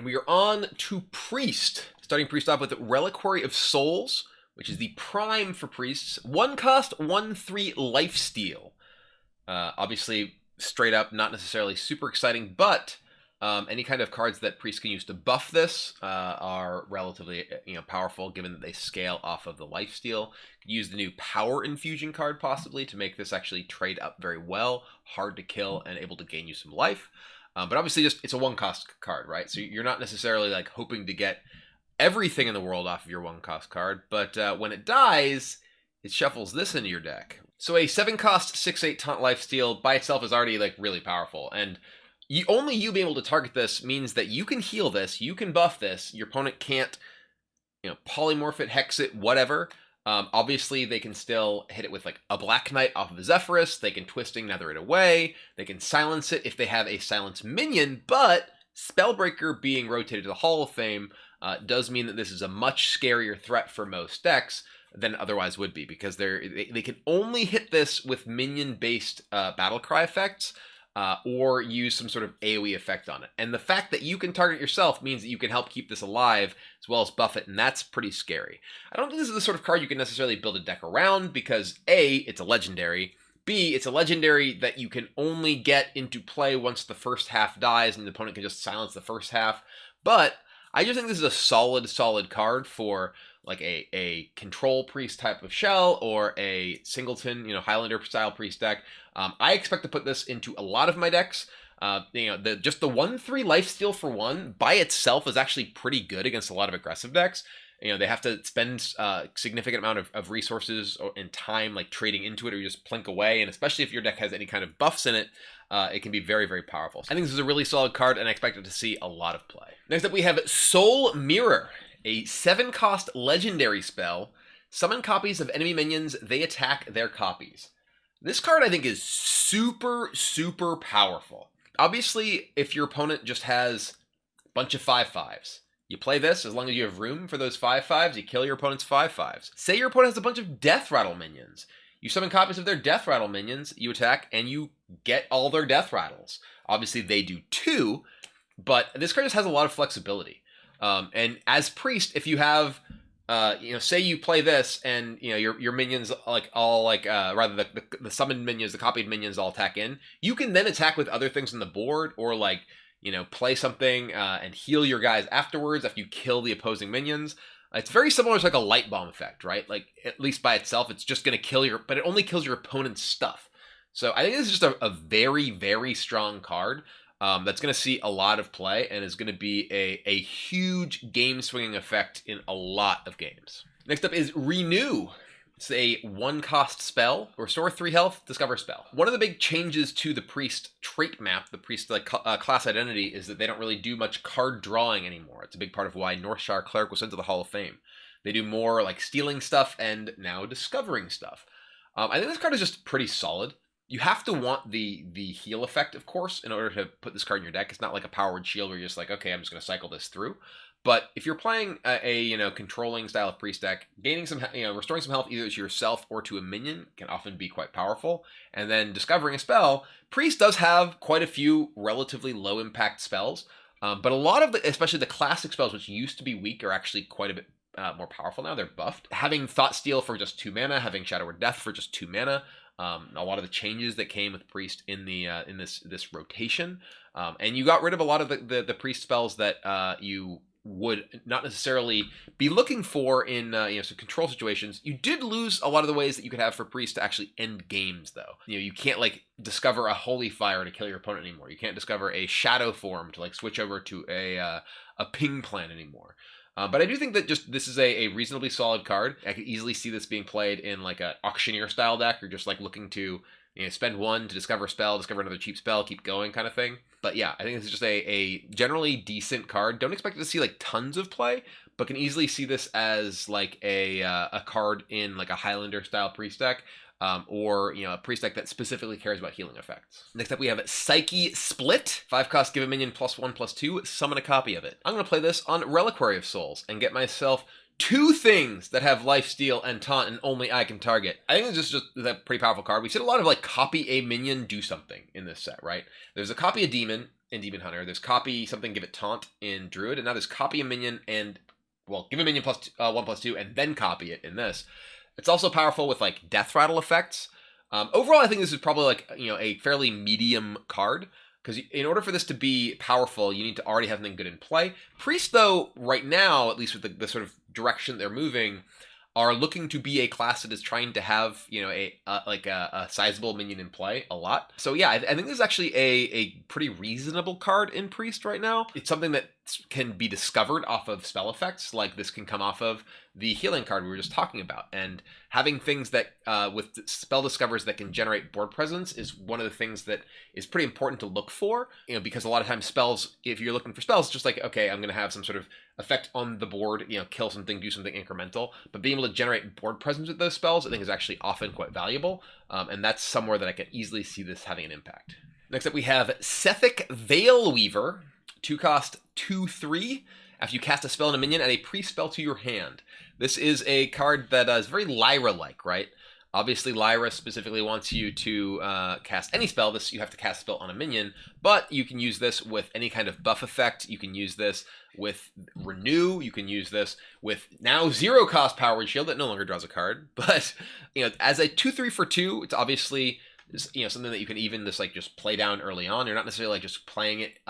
And we are on to Priest. Starting Priest off with Reliquary of Souls, which is the prime for Priests. 1 cost, 1/3 Lifesteal. Obviously, straight up, not necessarily super exciting, but any kind of cards that Priests can use to buff this are relatively powerful, given that they scale off of the Lifesteal. Could use the new Power Infusion card, possibly, to make this actually trade up very well, hard to kill, and able to gain you some life. But obviously, it's a 1-cost card, right? So you're not necessarily like hoping to get everything in the world off of your 1-cost card, but when it dies, it shuffles this into your deck. So a 7-cost 6/8 Taunt Lifesteal by itself is already like really powerful, and only you being able to target this means that you can heal this, you can buff this. Your opponent can't, polymorph it, hex it, whatever. Obviously, they can still hit it with like a Black Knight off of a Zephyrus. They can Twisting Nether it away. They can silence it if they have a silence minion, but Spellbreaker being rotated to the Hall of Fame does mean that this is a much scarier threat for most decks than it otherwise would be, because they can only hit this with minion-based Battlecry effects or use some sort of AoE effect on it. And the fact that you can target yourself means that you can help keep this alive as well as buff it, and that's pretty scary. I don't think this is the sort of card you can necessarily build a deck around, because A, it's a legendary, B, it's a legendary that you can only get into play once the first half dies and the opponent can just silence the first half. But I just think this is a solid card for like a control priest type of shell or a singleton, Highlander style priest deck. I expect to put this into a lot of my decks. Just the 1/3 Lifesteal for 1 by itself is actually pretty good against a lot of aggressive decks. They have to spend a significant amount of resources and time like trading into it, or you just plink away. And especially if your deck has any kind of buffs in it, it can be very, very powerful. I think this is a really solid card, and I expect it to see a lot of play. Next up, we have Soul Mirror, a 7-cost legendary spell. Summon copies of enemy minions. They attack their copies. This card, I think, is super, super powerful. Obviously, if your opponent just has a bunch of 5/5s, you play this, as long as you have room for those 5/5s, you kill your opponent's 5/5s. Say your opponent has a bunch of Death Rattle minions. You summon copies of their Death Rattle minions, you attack, and you get all their Death Rattles. Obviously, they do too, but this card just has a lot of flexibility. And as Priest, if you have, say you play this, and your minions rather the summoned minions, the copied minions all attack in, you can then attack with other things on the board, or play something and heal your guys afterwards after you kill the opposing minions. It's very similar to like a light bomb effect, right? Like, at least by itself, it's just going to kill but it only kills your opponent's stuff. So I think this is just a very, very strong card that's going to see a lot of play and is going to be a huge game swinging effect in a lot of games. Next up is Renew. It's a 1-cost spell. Restore 3 health, discover spell. One of the big changes to the Priest trait map, the Priest class identity, is that they don't really do much card drawing anymore. It's a big part of why Northshire Cleric was sent to the Hall of Fame. They do more like stealing stuff and now discovering stuff. I think this card is just pretty solid. You have to want the heal effect, of course, in order to put this card in your deck. It's not like a powered shield where you're just like, okay, I'm just going to cycle this through. But if you're playing a controlling style of Priest deck, gaining some, restoring some health either to yourself or to a minion can often be quite powerful. And then discovering a spell, Priest does have quite a few relatively low impact spells, but a lot of especially the classic spells, which used to be weak, are actually quite a bit more powerful now. They're buffed. Having Thought Steal for just 2 mana, having Shadow Word Death for just 2 mana. A lot of the changes that came with Priest in this rotation, and you got rid of a lot of the Priest spells that you would not necessarily be looking for in some control situations. You did lose a lot of the ways that you could have for Priest to actually end games, though. You can't like discover a Holy Fire to kill your opponent anymore. You can't discover a Shadow Form to like switch over to a ping plan anymore. But I do think that just this is a reasonably solid card. I could easily see this being played in like an auctioneer style deck, or just like looking to spend 1 to discover a spell, discover another cheap spell, keep going kind of thing. But yeah, I think this is just a generally decent card. Don't expect to see like tons of play, but can easily see this as like a card in like a Highlander style Priest deck. Or a Priest deck that specifically cares about healing effects. Next up, we have Psyche Split. 5-cost, give a minion +1/+2, summon a copy of it. I'm going to play this on Reliquary of Souls and get myself 2 things that have Lifesteal and Taunt and only I can target. I think it's just a pretty powerful card. We've seen a lot of like copy a minion, do something in this set, right? There's a copy a demon, in Demon Hunter. There's copy something, give it taunt in Druid, and now there's copy a minion and, well, give a minion +1/+2 and then copy it in this. It's also powerful with like death rattle effects. Overall, I think this is probably like, a fairly medium card, because in order for this to be powerful, you need to already have something good in play. Priest, though, right now, at least with the sort of direction they're moving, are looking to be a class that is trying to have, a sizable minion in play a lot. So yeah, I think this is actually a pretty reasonable card in Priest right now. It's something that can be discovered off of spell effects, like this can come off of the healing card we were just talking about. And having things that, with spell discovers that can generate board presence is one of the things that is pretty important to look for, because a lot of times spells, if you're looking for spells, just like, okay, I'm going to have some sort of effect on the board, kill something, do something incremental, but being able to generate board presence with those spells, I think is actually often quite valuable. And that's somewhere that I can easily see this having an impact. Next up, we have Sethic Veil Weaver, 2-cost 2/3. After you cast a spell on a minion, add a pre-spell to your hand. This is a card that is very Lyra-like, right? Obviously, Lyra specifically wants you to cast any spell. You have to cast a spell on a minion, but you can use this with any kind of buff effect. You can use this with Renew. You can use this with now 0-cost Powered Shield that no longer draws a card. But as a 2/3 for 2, it's obviously something that you can even just play down early on. You're not necessarily just playing it,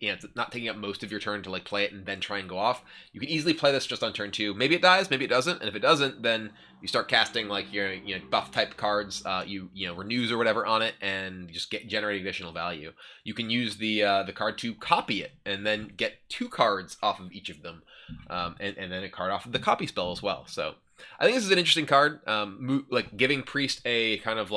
it's not taking up most of your turn to play it and then try and go off. You can easily play this just on turn 2. Maybe it dies, maybe it doesn't, and if it doesn't, then you start casting your buff type cards, renews or whatever on it, and just generate additional value. You can use the card to copy it and then get 2 cards off of each of them, and then a card off of the copy spell as well. So I think this is an interesting card, giving Priest a kind of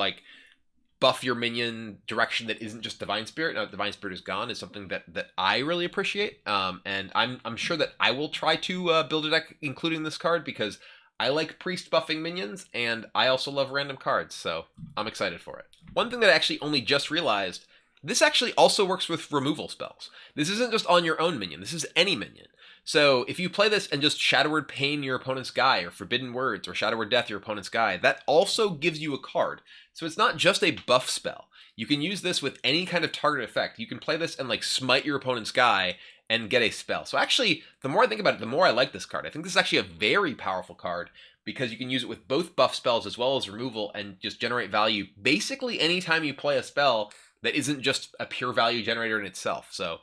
buff your minion direction that isn't just Divine Spirit. Now Divine Spirit is gone is something that I really appreciate, and I'm sure that I will try to build a deck including this card, because I like Priest buffing minions, and I also love random cards, so I'm excited for it. One thing that I actually only just realized, this actually also works with removal spells. This isn't just on your own minion, this is any minion. So if you play this and just Shadow Word Pain your opponent's guy, or Forbidden Words, or Shadow Word Death your opponent's guy, that also gives you a card. So it's not just a buff spell. You can use this with any kind of target effect. You can play this and smite your opponent's guy and get a spell. So actually, the more I think about it, the more I like this card. I think this is actually a very powerful card, because you can use it with both buff spells as well as removal and just generate value basically anytime you play a spell that isn't just a pure value generator in itself. So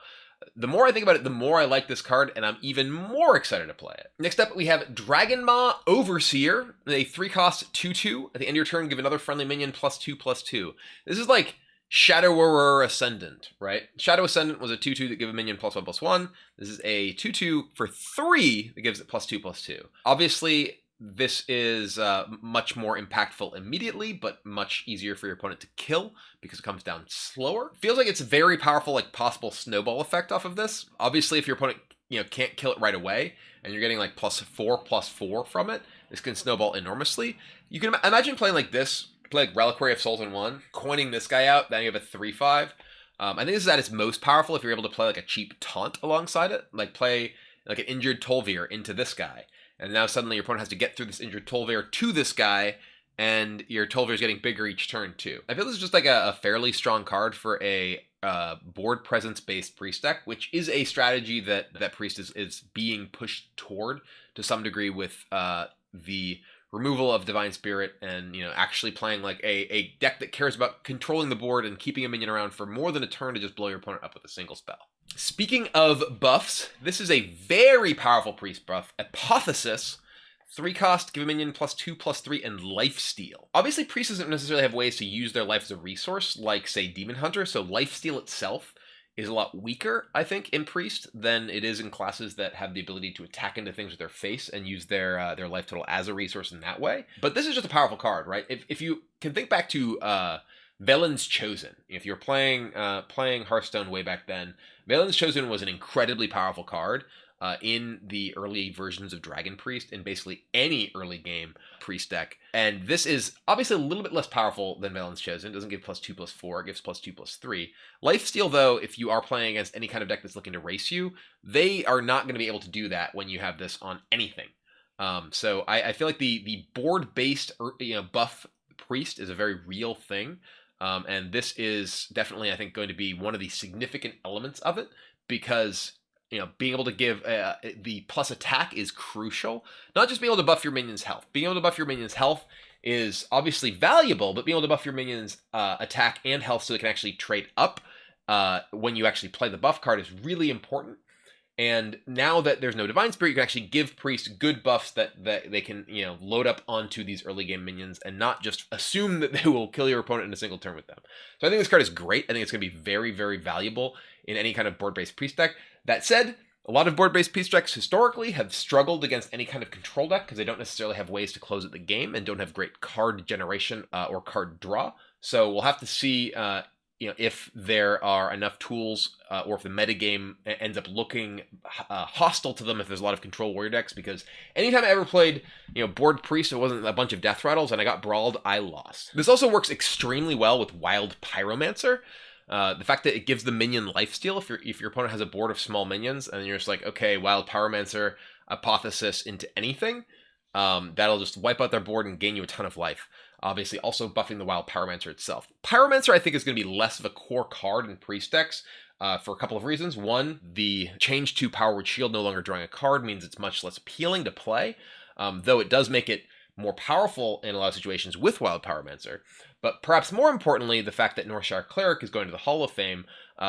the more I think about it, the more I like this card, and I'm even more excited to play it. Next up, we have Dragonmaw Overseer, a 3-cost 2/2. At the end of your turn, give another friendly minion +2/+2. This is like Shadow Ascendant, right? Shadow Ascendant was a 2/2 that gave a minion +1/+1. This is a 2/2 for 3 that gives it +2/+2. Obviously, this is much more impactful immediately, but much easier for your opponent to kill because it comes down slower. Feels like it's a very powerful possible snowball effect off of this. Obviously, if your opponent can't kill it right away and you're getting +4/+4 from it, this can snowball enormously. You can imagine playing this, play Reliquary of Souls in 1, coining this guy out, then you have a 3/5. I think this is at its most powerful if you're able to play a cheap taunt alongside it, play an injured Tol'Vir into this guy. And now suddenly your opponent has to get through this injured Tol'Vir to this guy, and your Tol'Vir is getting bigger each turn too. I feel this is just a fairly strong card for a board presence-based Priest deck, which is a strategy that Priest is being pushed toward to some degree with the removal of Divine Spirit, and actually playing a deck that cares about controlling the board and keeping a minion around for more than a turn to just blow your opponent up with a single spell. Speaking of buffs, this is a very powerful Priest buff, Apophysis. 3-cost, give a minion +2/+3, and Lifesteal. Obviously, Priest doesn't necessarily have ways to use their life as a resource, like, say, Demon Hunter, so Lifesteal itself is a lot weaker, I think, in Priest than it is in classes that have the ability to attack into things with their face and use their life total as a resource in that way. But this is just a powerful card, right? If you can think back to Velen's Chosen, if you're playing Hearthstone way back then, Velen's Chosen was an incredibly powerful card in the early versions of Dragon Priest, in basically any early game Priest deck. And this is obviously a little bit less powerful than Velen's Chosen. It doesn't give +2/+4, it gives +2/+3. Lifesteal, though, if you are playing against any kind of deck that's looking to race you, they are not going to be able to do that when you have this on anything. So I feel like the board-based buff Priest is a very real thing. And this is definitely, I think, going to be one of the significant elements of it, because being able to give the plus attack is crucial. Not just being able to buff your minions' health. Being able to buff your minions' health is obviously valuable, but being able to buff your minions' attack and health so they can actually trade up when you actually play the buff card is really important. And now that there's no Divine Spirit, you can actually give priests good buffs that they can, load up onto these early game minions and not just assume that they will kill your opponent in a single turn with them. So I think this card is great. I think it's going to be very, very valuable in any kind of board-based priest deck. That said, a lot of board-based priest decks historically have struggled against any kind of control deck because they don't necessarily have ways to close at the game and don't have great card generation or card draw. So we'll have to see if there are enough tools or if the metagame ends up looking hostile to them if there's a lot of control warrior decks, because anytime I ever played, board priest, it wasn't a bunch of death rattles and I got brawled, I lost. This also works extremely well with wild pyromancer. The fact that it gives the minion lifesteal if your opponent has a board of small minions and you're just like, okay, wild pyromancer, apophysis into anything, that'll just wipe out their board and gain you a ton of life. Obviously, also buffing the wild pyromancer itself. Pyromancer, I think, is going to be less of a core card in priest decks for a couple of reasons. One, the change to Power Word Shield no longer drawing a card means it's much less appealing to play, though it does make it more powerful in a lot of situations with wild pyromancer. But perhaps more importantly, the fact that Northshire Cleric is going to the Hall of Fame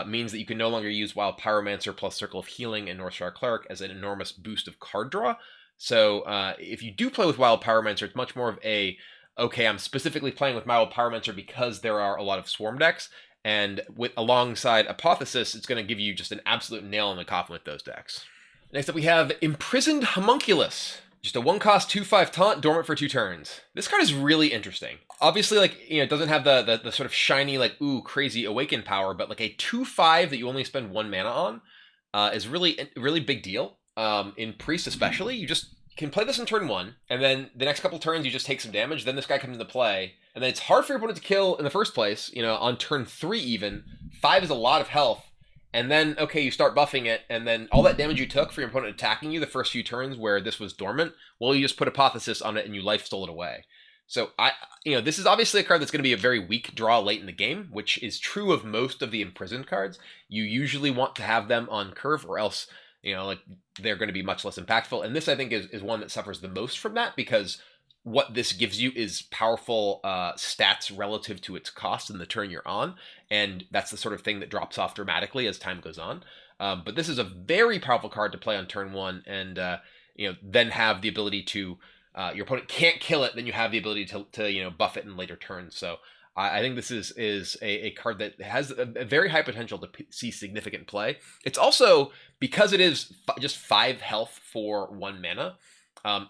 means that you can no longer use wild pyromancer plus Circle of Healing and Northshire Cleric as an enormous boost of card draw. So if you do play with wild pyromancer, it's much more of a, okay, I'm specifically playing with wild pyromancer because there are a lot of swarm decks, and alongside apophysis, it's going to give you just an absolute nail in the coffin with those decks. Next up, we have imprisoned homunculus. Just a 1-cost 2/5 taunt, dormant for 2 turns. This card is really interesting. Obviously, it doesn't have the sort of shiny, crazy awaken power, but like a 2/5 that you only spend 1 mana on is really big deal. In priest especially, you just can play this in turn 1, and then the next couple turns you just take some damage, then this guy comes into play, and then it's hard for your opponent to kill in the first place, on turn 3 even. 5 is a lot of health, and then, okay, you start buffing it, and then all that damage you took for your opponent attacking you the first few turns where this was dormant, well, you just put apophysis on it and you lifestole it away. So, this is obviously a card that's going to be a very weak draw late in the game, which is true of most of the imprisoned cards. You usually want to have them on curve, or else they're going to be much less impactful. And this, I think, is one that suffers the most from that, because what this gives you is powerful stats relative to its cost in the turn you're on. And that's the sort of thing that drops off dramatically as time goes on. But this is a very powerful card to play on turn 1, and then have the ability to, your opponent can't kill it, then you have the ability to buff it in later turns. So I think this is a card that has a very high potential to see significant play. It's also, because it is just 5 health for 1 mana,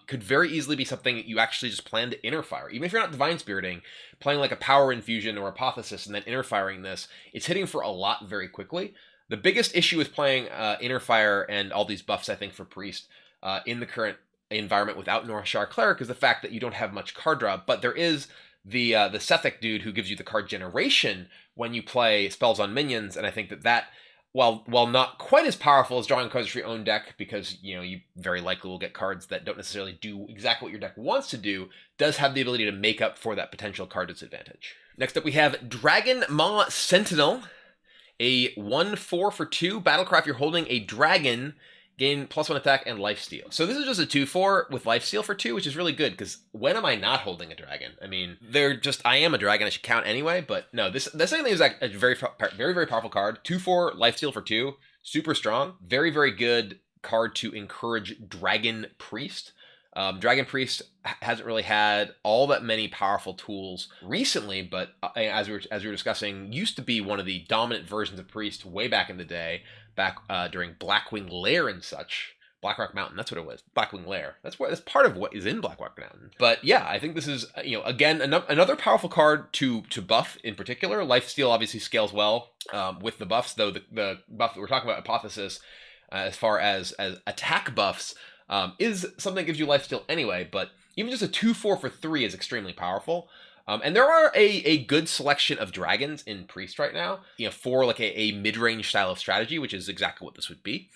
could very easily be something you actually just plan to inner fire. Even if you're not Divine Spiriting, playing like a Power Infusion or Apophysis and then inner firing this, it's hitting for a lot very quickly. The biggest issue with playing inner fire and all these buffs, I think, for Priest in the current environment without Northshire Cleric is the fact that you don't have much card draw, but there is the Sethic dude who gives you the card generation when you play spells on minions, and I think that while not quite as powerful as drawing cards for your own deck, because you very likely will get cards that don't necessarily do exactly what your deck wants to do, does have the ability to make up for that potential card disadvantage. Next up, we have Dragon Maw Sentinel, a 1/4 for 2 battlecry. If you're holding a dragon, gain +1 attack and lifesteal. So this is just a 2/4 with lifesteal for 2, which is really good, because when am I not holding a dragon? I mean, I am a dragon, I should count anyway, but no, this thing is like a very, very, very powerful card. 2/4 lifesteal for 2, super strong. Very, very good card to encourage Dragon Priest. Dragon Priest hasn't really had all that many powerful tools recently, but as we were discussing, used to be one of the dominant versions of Priest way back in the day, back during Blackwing Lair and such. Blackrock Mountain, that's what it was. Blackwing Lair. That's part of what is in Blackrock Mountain. But yeah, I think this is, again, another powerful card to buff in particular. Lifesteal obviously scales well with the buffs, though the buff that we're talking about, Apophysis, as far as attack buffs, is something that gives you lifesteal anyway, but even just a 2/4 for 3 is extremely powerful. And there are a good selection of dragons in Priest right now, for like a mid-range style of strategy, which is exactly what this would be.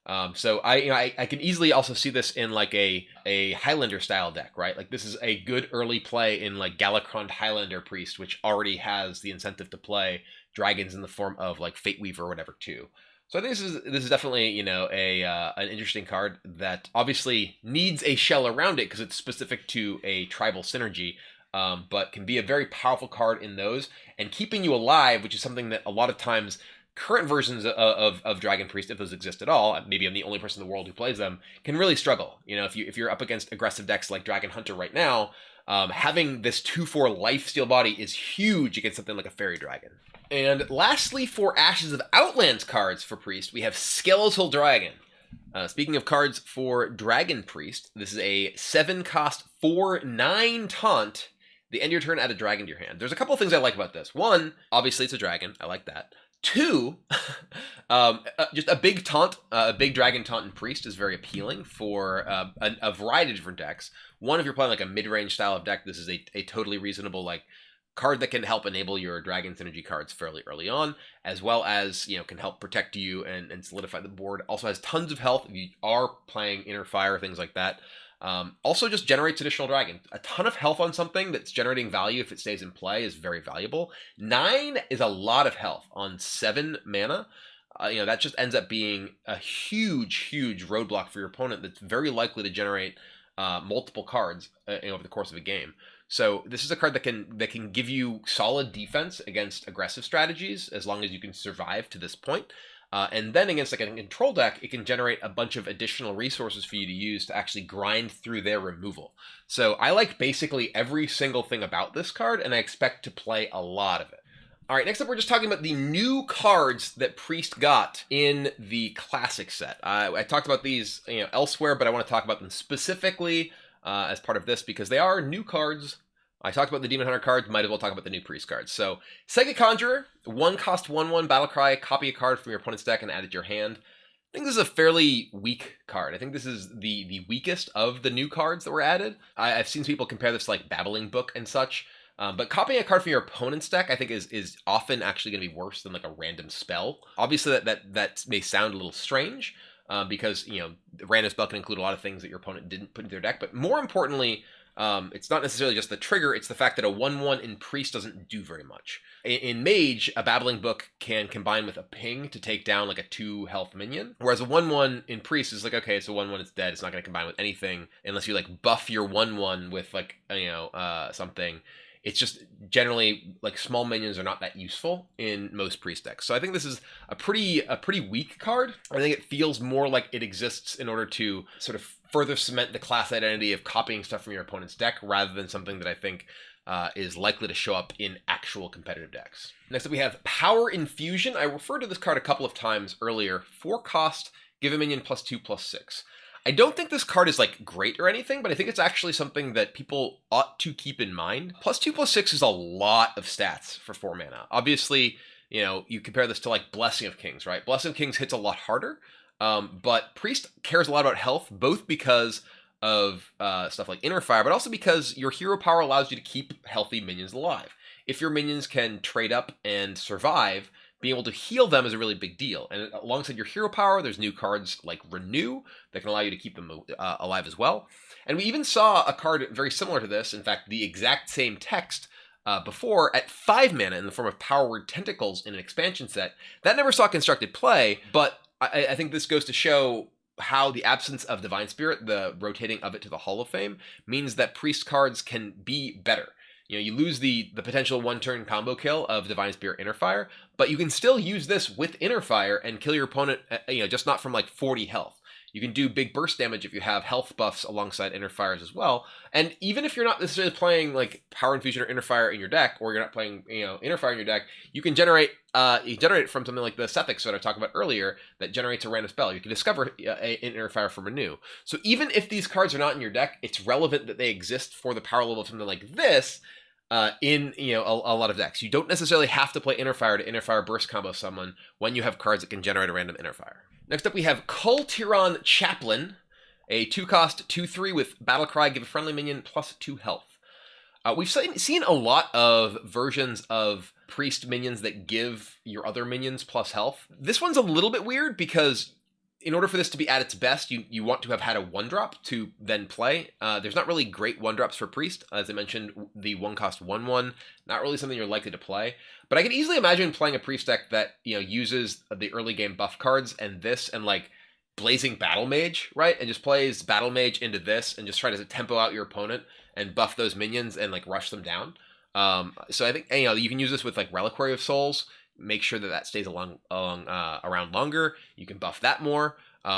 So I can easily also see this in like a Highlander style deck, right? Like this is a good early play in like Galakron Highlander Priest, which already has the incentive to play dragons in the form of like Fate Weaver or whatever too. So I think this is definitely an interesting card that obviously needs a shell around it because it's specific to a tribal synergy. But can be a very powerful card in those and keeping you alive, which is something that a lot of times current versions of Dragon Priest, if those exist at all, maybe I'm the only person in the world who plays them, can really struggle. If you're up against aggressive decks like Dragon Hunter right now, having this 2/4 lifesteal body is huge against something like a Fairy Dragon. And lastly, for Ashes of Outland cards for Priest, we have Skeletal Dragon. Speaking of cards for Dragon Priest, this is a 7-cost 4/9 taunt. The end of your turn, add a dragon to your hand. There's a couple of things I like about this. One, obviously it's a dragon. I like that. Two, just a big taunt, a big dragon taunt in Priest is very appealing for a variety of different decks. One, if you're playing like a mid-range style of deck, this is a totally reasonable like card that can help enable your dragon synergy cards fairly early on, as well as can help protect you and solidify the board. Also has tons of health if you are playing Inner Fire, things like that. Also just generates additional dragon. A ton of health on something that's generating value if it stays in play is very valuable. 9 is a lot of health on 7 mana. That just ends up being a huge roadblock for your opponent that's very likely to generate multiple cards over the course of a game. So this is a card that can give you solid defense against aggressive strategies as long as you can survive to this point. And then against like a control deck, it can generate a bunch of additional resources for you to use to actually grind through their removal. So I like basically every single thing about this card, and I expect to play a lot of it. All right, next up, we're just talking about the new cards that Priest got in the Classic set. I talked about these elsewhere, but I want to talk about them specifically as part of this because they are new cards. I talked about the Demon Hunter cards, might as well talk about the new Priest cards. So, Psychic Conjurer, 1-cost 1/1 Battlecry, copy a card from your opponent's deck and add it to your hand. I think this is a fairly weak card. I think this is the weakest of the new cards that were added. I've seen people compare this to like Babbling Book and such. But copying a card from your opponent's deck, I think, is often actually going to be worse than like a random spell. Obviously, that may sound a little strange because the random spell can include a lot of things that your opponent didn't put into their deck. But more importantly, it's not necessarily just the trigger, it's the fact that a 1/1 in Priest doesn't do very much. In Mage, a Babbling Book can combine with a ping to take down like a 2 health minion, whereas a 1/1 in Priest is like, okay, it's a 1/1, it's dead, it's not going to combine with anything unless you like buff your 1/1 with like, something. It's just generally like small minions are not that useful in most Priest decks. So I think this is a pretty weak card. I think it feels more like it exists in order to sort of further cement the class identity of copying stuff from your opponent's deck rather than something that I think is likely to show up in actual competitive decks. Next up we have Power Infusion. I referred to this card a couple of times earlier. 4-cost, give a minion +2/+6. I don't think this card is like great or anything, but I think it's actually something that people ought to keep in mind. +2/+6 is a lot of stats for 4 mana. Obviously, you compare this to like Blessing of Kings, right? Blessing of Kings hits a lot harder, but Priest cares a lot about health, both because of stuff like Inner Fire, but also because your hero power allows you to keep healthy minions alive. If your minions can trade up and survive, being able to heal them is a really big deal. And alongside your hero power, there's new cards like Renew that can allow you to keep them alive as well. And we even saw a card very similar to this, in fact, the exact same text before at 5 mana in the form of Power Word Tentacles in an expansion set. That never saw constructed play, but I think this goes to show how the absence of Divine Spirit, the rotating of it to the Hall of Fame, means that Priest cards can be better. You lose the potential 1-turn combo kill of Divine Spirit Inner Fire, but you can still use this with Inner Fire and kill your opponent, just not from like 40 health. You can do big burst damage if you have health buffs alongside Inner Fires as well. And even if you're not necessarily playing like Power Infusion or Inner Fire in your deck, or you're not playing Inner Fire in your deck, you can generate it from something like the Sethix that I talked about earlier that generates a random spell. You can discover an Inner Fire from Renew. So even if these cards are not in your deck, it's relevant that they exist for the power level of something like this. In a lot of decks. You don't necessarily have to play Inner Fire to Inner Fire burst combo someone when you have cards that can generate a random Inner Fire. Next up we have Kul Tiran Chaplain, a 2-cost 2/3 with Battlecry, give a friendly minion +2 health. We've seen a lot of versions of Priest minions that give your other minions plus health. This one's a little bit weird because in order for this to be at its best, you want to have had a 1-drop to then play. There's not really great 1-drops for Priest. As I mentioned, the 1-cost 1/1, not really something you're likely to play. But I can easily imagine playing a Priest deck that, you know, uses the early game buff cards and this and like Blazing Battle Mage, right? And just plays Battle Mage into this and just try to tempo out your opponent and buff those minions and like rush them down. So I think, you know, you can use this with like Reliquary of Souls. Make sure that that stays around longer. You can buff that more.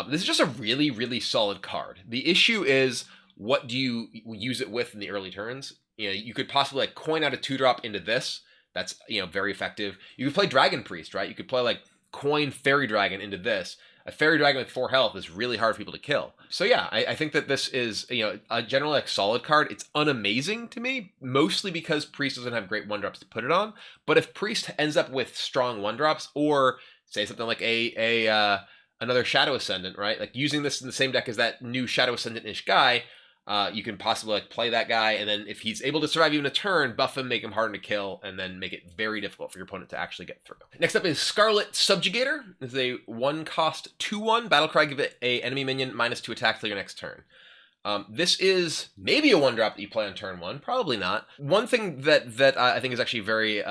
This is just a really, really solid card. The issue is, what do you use it with in the early turns? You know, you could possibly like coin out a 2-drop into this. That's, you know, very effective. You could play Dragon Priest, right? You could play like coin Fairy Dragon into this. A Fairy Dragon with 4 health is really hard for people to kill. So yeah, I think that this is, you know, a generally like solid card. It's unamazing to me, mostly because Priest doesn't have great 1-drops to put it on. But if Priest ends up with strong 1-drops, or say something like another Shadow Ascendant, right? Like using this in the same deck as that new Shadow Ascendant-ish guy, you can possibly like play that guy, and then if he's able to survive even a turn, buff him, make him harder to kill, and then make it very difficult for your opponent to actually get through. Next up is Scarlet Subjugator. This is a 1-cost 2/1 battlecry. Give it a enemy minion -2 attack till your next turn. This is maybe a 1-drop that you play on turn 1, probably not. One thing that I think is actually very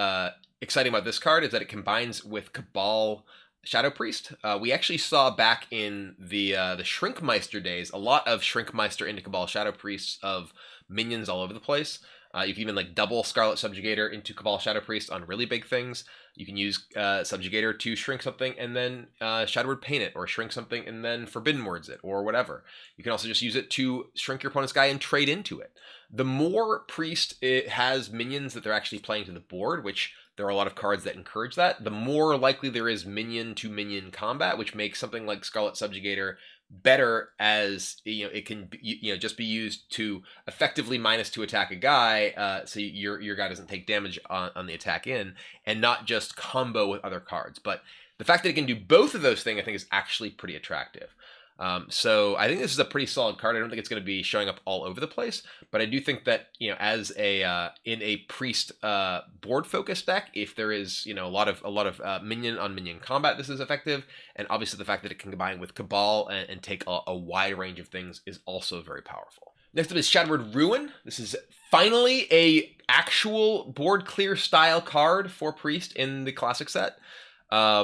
exciting about this card is that it combines with Cabal Shadow Priest. We actually saw back in the Shrinkmeister days a lot of Shrinkmeister into Cabal Shadow Priests of minions all over the place. You can even like double Scarlet Subjugator into Cabal Shadow Priest on really big things. You can use Subjugator to shrink something and then Shadow Word Paint it, or shrink something and then Forbidden Words it, or whatever. You can also just use it to shrink your opponent's guy and trade into it. The more Priest it has minions that they're actually playing to the board, which there are a lot of cards that encourage that, the more likely there is minion-to-minion combat, which makes something like Scarlet Subjugator better, as, you know, it can, you know, just be used to effectively -2 attack a guy, so your guy doesn't take damage on the attack in, and not just combo with other cards. But the fact that it can do both of those things, I think, is actually pretty attractive. So I think this is a pretty solid card. I don't think it's going to be showing up all over the place, but I do think that, you know, as a in a Priest board focused deck, if there is, you know, a lot of minion on minion combat, this is effective. And obviously the fact that it can combine with Cabal and take a wide range of things is also very powerful. Next up is Shadowword Ruin. This is finally a actual board clear style card for Priest in the classic set.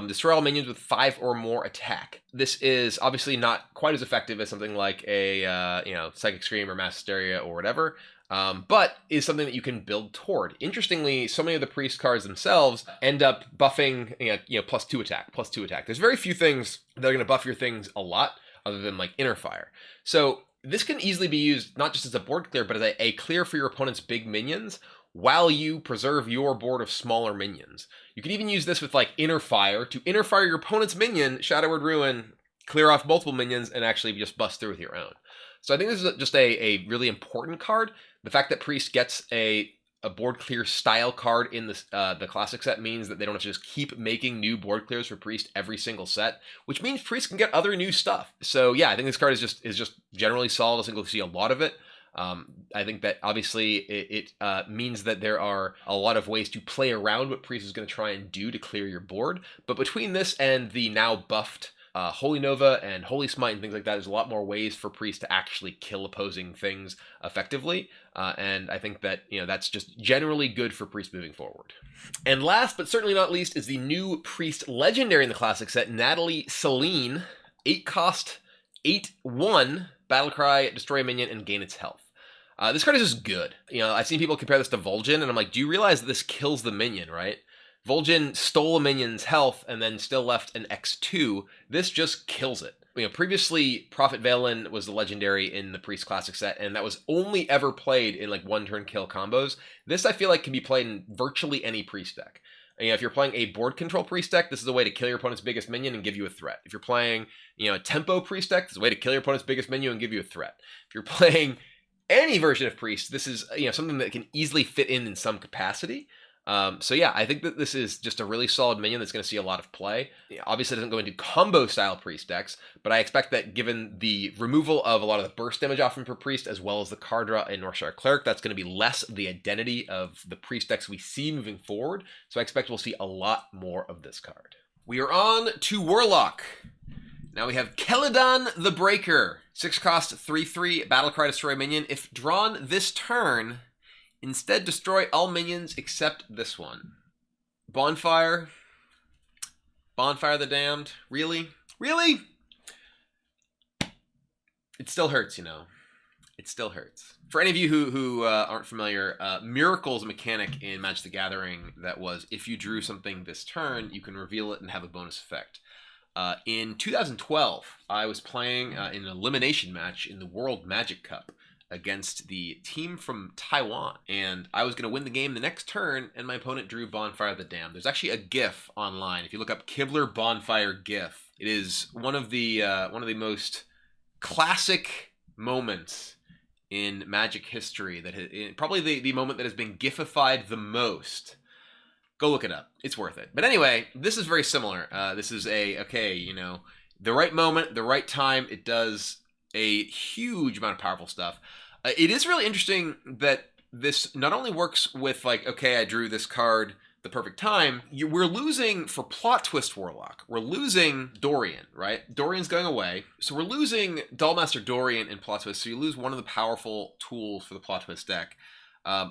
Destroy all minions with 5 or more attack. This is obviously not quite as effective as something like a you know, Psychic Scream or Mass Hysteria or whatever, but is something that you can build toward. Interestingly, so many of the Priest cards themselves end up buffing, you know, +2 attack, +2 attack. There's very few things that are going to buff your things a lot, other than like Inner Fire. So this can easily be used not just as a board clear, but as a clear for your opponent's big minions, while you preserve your board of smaller minions. You can even use this with like Inner Fire to Inner Fire your opponent's minion, Shadowword Ruin, clear off multiple minions, and actually just bust through with your own. So I think this is just a really important card. The fact that Priest gets a board clear style card in the classic set means that they don't have to just keep making new board clears for Priest every single set, which means Priest can get other new stuff. So yeah, I think this card is just generally solid. I think we'll see a lot of it. I think that obviously it means that there are a lot of ways to play around what Priest is going to try and do to clear your board. But between this and the now buffed Holy Nova and Holy Smite and things like that, there's a lot more ways for Priest to actually kill opposing things effectively. And I think that, you know, that's just generally good for Priest moving forward. And last but certainly not least is the new Priest legendary in the classic set, Natalie Selene, 8-cost, 8/1, battlecry, destroy a minion, and gain its health. This card is just good. You know, I've seen people compare this to Vol'jin, and I'm like, do you realize that this kills the minion, right? Vol'jin stole a minion's health and then still left an X2. This just kills it. You know, previously, Prophet Valen was the legendary in the Priest Classic set, and that was only ever played in like one-turn kill combos. This, I feel like, can be played in virtually any Priest deck. You know, if you're playing a board control Priest deck, this is a way to kill your opponent's biggest minion and give you a threat. If you're playing, you know, a tempo Priest deck, this is a way to kill your opponent's biggest minion and give you a threat. If you're playing any version of Priest, this is, you know, something that can easily fit in some capacity. So yeah, I think that this is just a really solid minion that's going to see a lot of play. Obviously, it doesn't go into combo-style Priest decks, but I expect that given the removal of a lot of the burst damage often for Priest, as well as the card draw in Northshire Cleric, that's going to be less the identity of the Priest decks we see moving forward. So I expect we'll see a lot more of this card. We are on to Warlock. Now we have Keladon the Breaker. 6 cost, 3/3, battlecry, destroy minion. If drawn this turn, instead destroy all minions except this one. Bonfire. Bonfire the Damned. Really? Really? It still hurts, you know. It still hurts. For any of you who aren't familiar, Miracle's mechanic in Magic the Gathering that was, if you drew something this turn, you can reveal it and have a bonus effect. In 2012, I was playing in an elimination match in the World Magic Cup against the team from Taiwan, and I was going to win the game the next turn, and my opponent drew Bonfire the Damned. There's actually a GIF online. If you look up Kibler Bonfire GIF, it is one of the most classic moments in Magic history, that probably the moment that has been gifified the most. Go look it up. It's worth it. But anyway, this is very similar. This is okay, you know, the right moment, the right time. It does a huge amount of powerful stuff. It is really interesting that this not only works with, like, okay, I drew this card the perfect time. We're losing for Plot Twist Warlock. We're losing Dorian, right? Dorian's going away. So we're losing Dollmaster Dorian in Plot Twist. So you lose one of the powerful tools for the Plot Twist deck.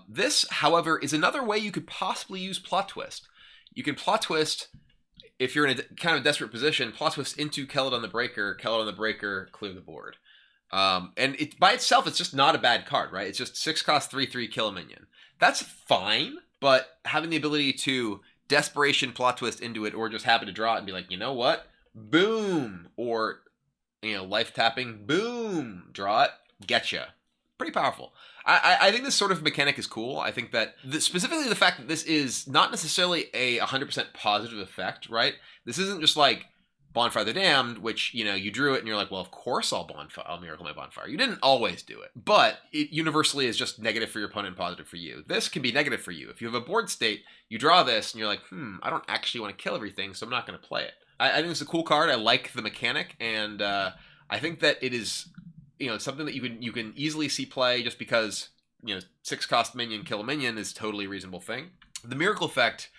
This, however, is another way you could possibly use Plot Twist. You can Plot Twist, if you're in a kind of desperate position, Plot Twist into Keladon the Breaker, clear the board. And by itself, it's just not a bad card, right? It's just 6 cost, 3/3, kill a minion. That's fine, but having the ability to Desperation Plot Twist into it, or just happen to draw it and be like, you know what? Boom! Or, you know, life tapping, boom! Draw it, getcha. Pretty powerful. I think this sort of mechanic is cool. I think that specifically the fact that this is not necessarily a 100% positive effect, right? This isn't just like Bonfire the Damned, which, you know, you drew it and you're like, well, of course I'll Miracle my Bonfire. You didn't always do it, but it universally is just negative for your opponent and positive for you. This can be negative for you. If you have a board state, you draw this and you're like, I don't actually want to kill everything, so I'm not going to play it. I think it's a cool card. I like the mechanic, and I think that it is, you know, something that you can easily see play, just because, you know, 6 cost minion, kill a minion is totally a reasonable thing. The miracle effect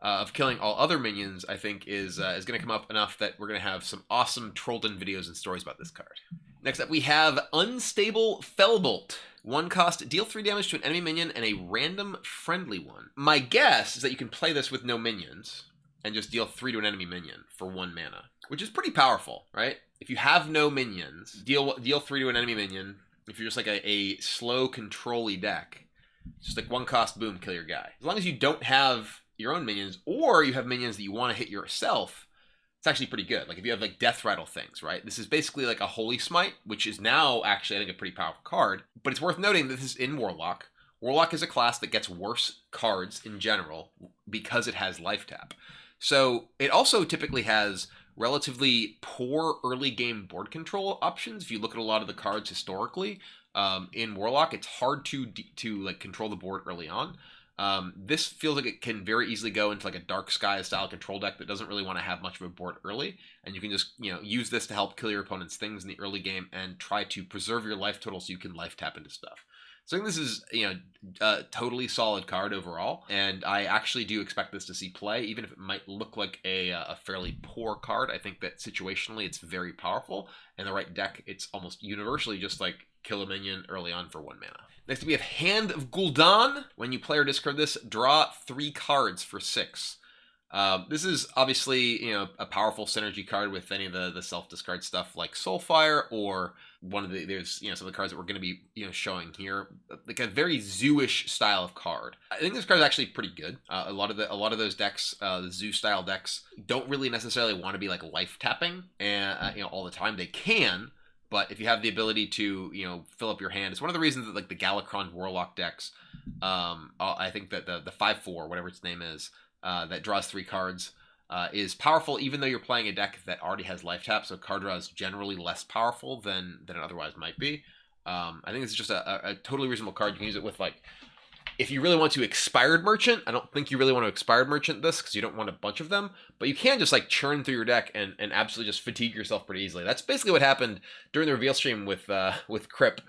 of killing all other minions, I think, is going to come up enough that we're going to have some awesome Trollden videos and stories about this card. Next up, we have Unstable Fellbolt. 1 cost, deal 3 damage to an enemy minion and a random friendly one. My guess is that you can play this with no minions and just deal 3 to an enemy minion for 1 mana, which is pretty powerful, right? If you have no minions, deal 3 to an enemy minion. If you're just like a slow control-y deck, just like 1 cost, boom, kill your guy. As long as you don't have your own minions, or you have minions that you want to hit yourself, it's actually pretty good. Like if you have like death rattle things, right? This is basically like a Holy Smite, which is now actually, I think, a pretty powerful card. But it's worth noting that this is in Warlock. Warlock is a class that gets worse cards in general because it has life tap. So it also typically has relatively poor early game board control options. If you look at a lot of the cards historically in Warlock, it's hard to like control the board early on. This feels like it can very easily go into like a Dark Sky style control deck that doesn't really want to have much of a board early, and you can just, you know, use this to help kill your opponent's things in the early game and try to preserve your life total so you can life tap into stuff. So I think this is, you know, a totally solid card overall, and I actually do expect this to see play, even if it might look like a fairly poor card. I think that situationally it's very powerful, and the right deck, it's almost universally just like kill a minion early on for 1 mana. Next we have Hand of Gul'dan. When you play or discard this, draw 3 cards for 6. This is obviously, you know, a powerful synergy card with any of the self-discard stuff like Soulfire, or one of there's, you know, some of the cards that we're going to be, you know, showing here, like a very zoo-ish style of card. I think this card is actually pretty good. A lot of those decks, the zoo style decks, don't really necessarily want to be like life tapping and you know, all the time. They can, but if you have the ability to, you know, fill up your hand, it's one of the reasons that like the Galakron Warlock decks, I think that the 5/4, whatever its name is, that draws 3 cards, is powerful, even though you're playing a deck that already has life tap, so card draw is generally less powerful than it otherwise might be. I think it's just a totally reasonable card. You can use it with, like, if you really want to Expired Merchant. I don't think you really want to Expired Merchant this, because you don't want a bunch of them, but you can just like churn through your deck and absolutely just fatigue yourself pretty easily. That's basically what happened during the reveal stream with Crip.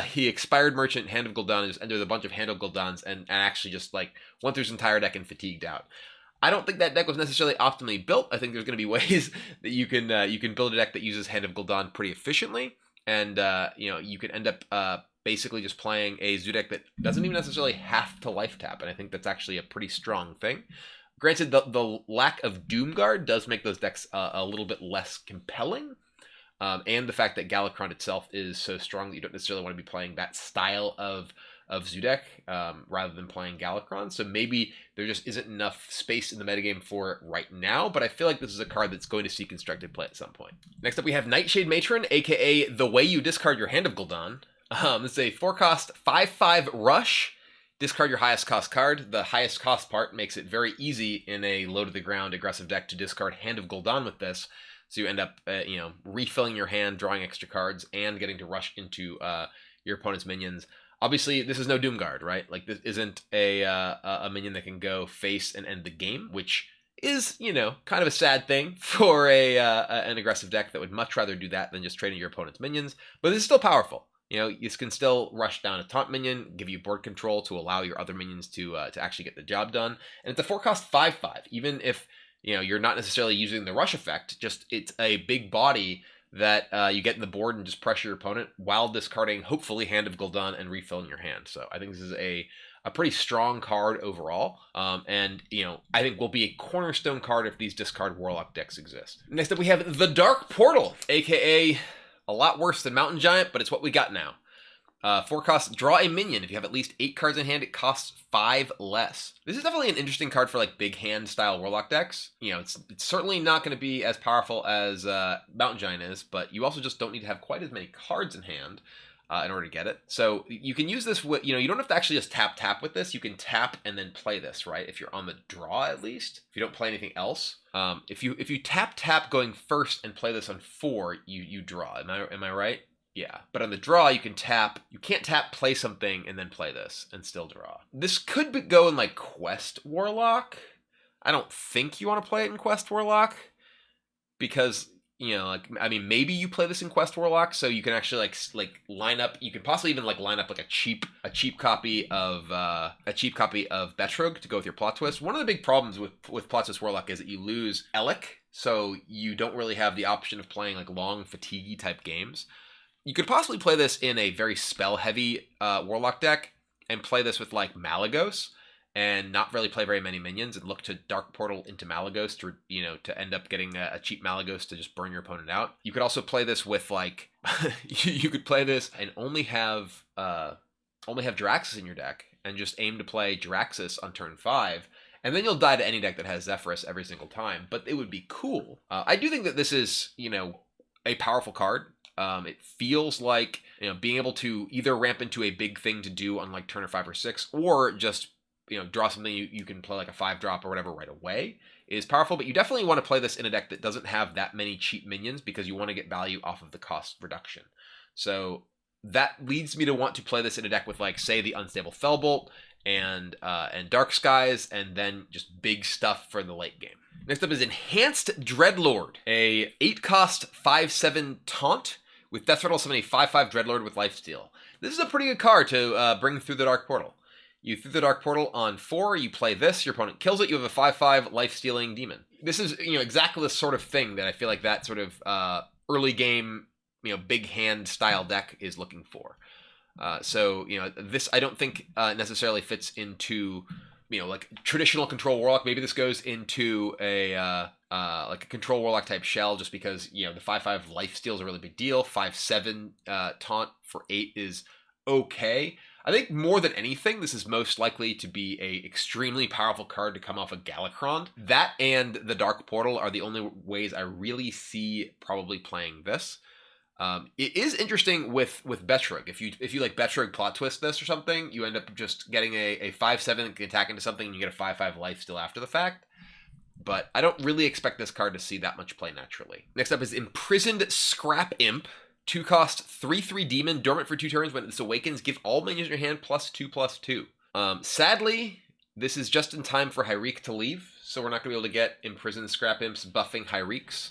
He Expired Merchant Hand of Gul'dan, and just entered a bunch of Hand of Gul'dans and actually just like went through his entire deck and fatigued out. I don't think that deck was necessarily optimally built. I think there's going to be ways that you can build a deck that uses Hand of Gul'dan pretty efficiently, and you can end up basically just playing a Zoo deck that doesn't even necessarily have to life tap, and I think that's actually a pretty strong thing. Granted, the lack of Doomguard does make those decks a little bit less compelling, and the fact that Galakron itself is so strong that you don't necessarily want to be playing that style of Zoo deck rather than playing Galakron. So maybe there just isn't enough space in the metagame for it right now, but I feel like this is a card that's going to see constructed play at some point. Next up, we have Nightshade Matron, aka the way you discard your Hand of Gul'dan. This is a 4-cost 5/5 rush. Discard your highest cost card. The highest cost part makes it very easy in a low to the ground aggressive deck to discard Hand of Gul'dan with this. So you end up, refilling your hand, drawing extra cards, and getting to rush into your opponent's minions. Obviously, this is no Doomguard, right? Like, this isn't a minion that can go face and end the game, which is, kind of a sad thing for an aggressive deck that would much rather do that than just trading your opponent's minions. But this is still powerful. This can still rush down a taunt minion, give you board control to allow your other minions to actually get the job done. And it's a 4-cost 5/5. Even if you're not necessarily using the rush effect, just it's a big body that you get in the board and just pressure your opponent while discarding, hopefully, Hand of Gul'dan and refilling your hand. So I think this is a pretty strong card overall. And I think will be a cornerstone card if these discard Warlock decks exist. Next up, we have the Dark Portal, aka a lot worse than Mountain Giant, but it's what we got now. 4-cost, draw a minion. If you have at least 8 cards in hand, it costs 5 less. This is definitely an interesting card for like big hand style Warlock decks. It's certainly not going to be as powerful as Mountain Giant is, but you also just don't need to have quite as many cards in hand in order to get it. So you can use this with, you don't have to actually just tap with this. You can tap and then play this, right? If you're on the draw, at least. If you don't play anything else. If you tap going first and play this on 4, you draw. Am I right? Yeah, but on the draw, you can tap. You can't tap, play something, and then play this and still draw. This could go in like Quest Warlock. I don't think you want to play it in Quest Warlock because maybe you play this in Quest Warlock, so you can actually like line up. You can possibly even line up like a cheap copy of Betrug to go with your plot twist. One of the big problems with plot twist Warlock is that you lose Elec, so you don't really have the option of playing like long fatiguey type games. You could possibly play this in a very spell-heavy Warlock deck and play this with, like, Malygos and not really play very many minions and look to Dark Portal into Malygos to end up getting a cheap Malygos to just burn your opponent out. You could also play this with, like, you could play this and only have Jiraxxus in your deck and just aim to play Jiraxxus on turn 5. And then you'll die to any deck that has Zephyrus every single time, but it would be cool. I do think that this is, a powerful card. It feels like being able to either ramp into a big thing to do on like turn 5 or 6, or just draw something you can play like a 5-drop or whatever right away is powerful. But you definitely want to play this in a deck that doesn't have that many cheap minions because you want to get value off of the cost reduction. So that leads me to want to play this in a deck with like say the Unstable Fellbolt and Dark Skies, and then just big stuff for the late game. Next up is Enhanced Dreadlord, a 8-cost 5/7 taunt. With Death Rattle, summon a 5/5 Dreadlord with Lifesteal. This is a pretty good card to bring through the Dark Portal. You through the Dark Portal on 4, you play this, your opponent kills it, you have a 5/5 life-stealing demon. This is exactly the sort of thing that I feel like that sort of early game, big hand style deck is looking for. So this I don't think necessarily fits into like traditional control Warlock. Maybe this goes into a like a control Warlock type shell, just because the 5/5 lifesteal is a really big deal. 5/7 taunt for 8 is okay. I think more than anything, this is most likely to be a extremely powerful card to come off of Galakron. That and the Dark Portal are the only ways I really see probably playing this. It is interesting with Betrug. If you like Betrug plot twist this or something, you end up just getting a 5/7 that can attack into something and you get a 5/5 life still after the fact. But I don't really expect this card to see that much play naturally. Next up is Imprisoned Scrap Imp. 2-cost 3/3 demon, dormant for 2 turns. When this awakens, give all minions in your hand +2/+2. Sadly, this is just in time for Hyreek to leave, so we're not going to be able to get Imprisoned Scrap Imps buffing Hyreeks.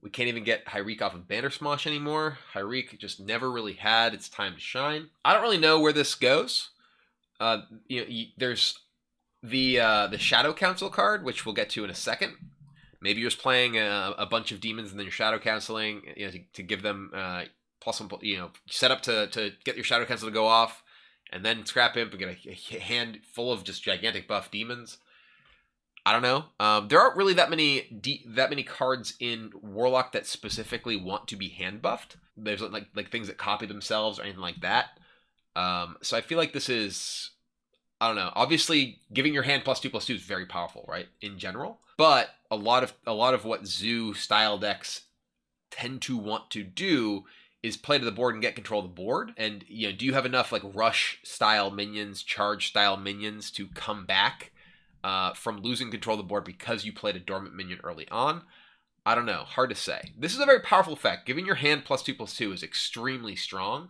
We can't even get Hyreek off of Banner Smosh anymore. Hyreek just never really had its time to shine. I don't really know where this goes. There's the Shadow Council card, which we'll get to in a second. Maybe you're just playing a bunch of demons and then you're Shadow Canceling, you know, to give them plus one, you know, set up to get your Shadow Cancel to go off, and then Scrap Imp and get a hand full of just gigantic buff demons. I don't know. There aren't really that many cards in Warlock that specifically want to be hand buffed. There's like things that copy themselves or anything like that. So I feel like this is, I don't know. Obviously, giving your hand +2/+2 is very powerful, right? In general, but a lot of what Zoo style decks tend to want to do is play to the board and get control of the board. And you know, do you have enough like rush style minions, charge style minions to come back from losing control of the board because you played a dormant minion early on? I don't know. Hard to say. This is a very powerful effect. Giving your hand +2/+2 is extremely strong,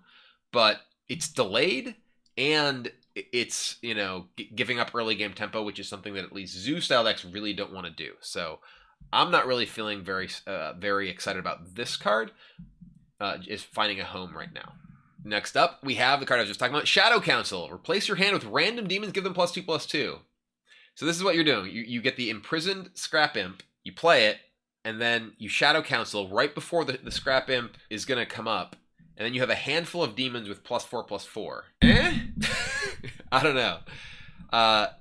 but it's delayed and it's, you know, giving up early game tempo, which is something that at least Zoo style decks really don't want to do. So I'm not really feeling very excited about this card. Is finding a home right now. Next up, we have the card I was just talking about, Shadow Council. Replace your hand with random demons, give them +2/+2. So this is what you're doing. You get the imprisoned Scrap Imp, you play it, and then you Shadow Council right before the Scrap Imp is going to come up, and then you have a handful of demons with +4/+4. I don't know.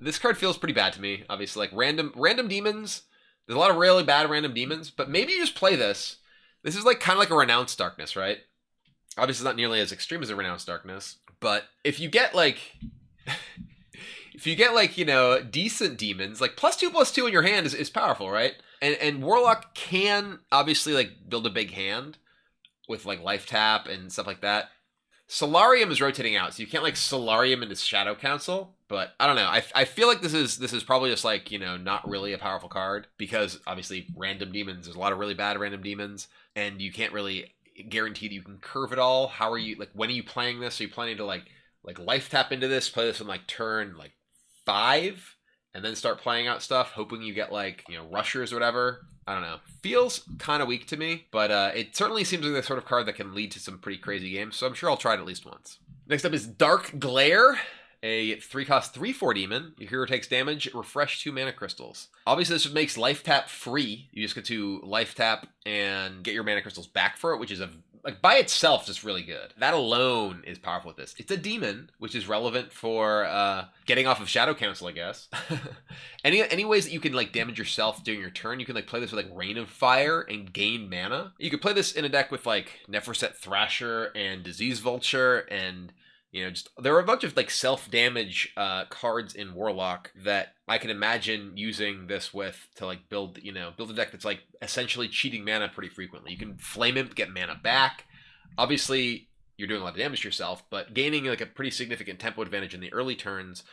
This card feels pretty bad to me, obviously. Like random demons, there's a lot of really bad random demons, but maybe you just play this. This is like kind of like a Renounced Darkness, right? Obviously, it's not nearly as extreme as a Renounced Darkness, but if you get like, you know, decent demons, like +2/+2 in your hand is powerful, right? And Warlock can obviously like build a big hand with like life tap and stuff like that. Solarium is rotating out, so you can't like Solarium into Shadow Council. But I don't know. I feel like this is probably just like, you know, not really a powerful card because obviously random demons. There's a lot of really bad random demons, and you can't really guarantee that you can curve it all. How are you like? When are you playing this? Are you planning to like life tap into this, play this on like turn like 5, and then start playing out stuff, hoping you get like, you know, rushers or whatever? I don't know. Feels kind of weak to me, but it certainly seems like the sort of card that can lead to some pretty crazy games, so I'm sure I'll try it at least once. Next up is Dark Glare, a 3-cost 3/4 demon. Your hero takes damage, refresh 2 mana crystals. Obviously, this just makes life tap free. You just get to life tap and get your mana crystals back for it, which is like by itself just really good. That alone is powerful with this. It's a demon, which is relevant for getting off of Shadow Council, I guess. Any ways that you can like damage yourself during your turn, you can like play this with like Rain of Fire and gain mana. You could play this in a deck with like Neferset Thrasher and Disease Vulture, and you know, just there are a bunch of like self-damage cards in Warlock that I can imagine using this with to like build a deck that's like essentially cheating mana pretty frequently. You can Flame Imp, get mana back. Obviously, you're doing a lot of damage to yourself, but gaining like a pretty significant tempo advantage in the early turns,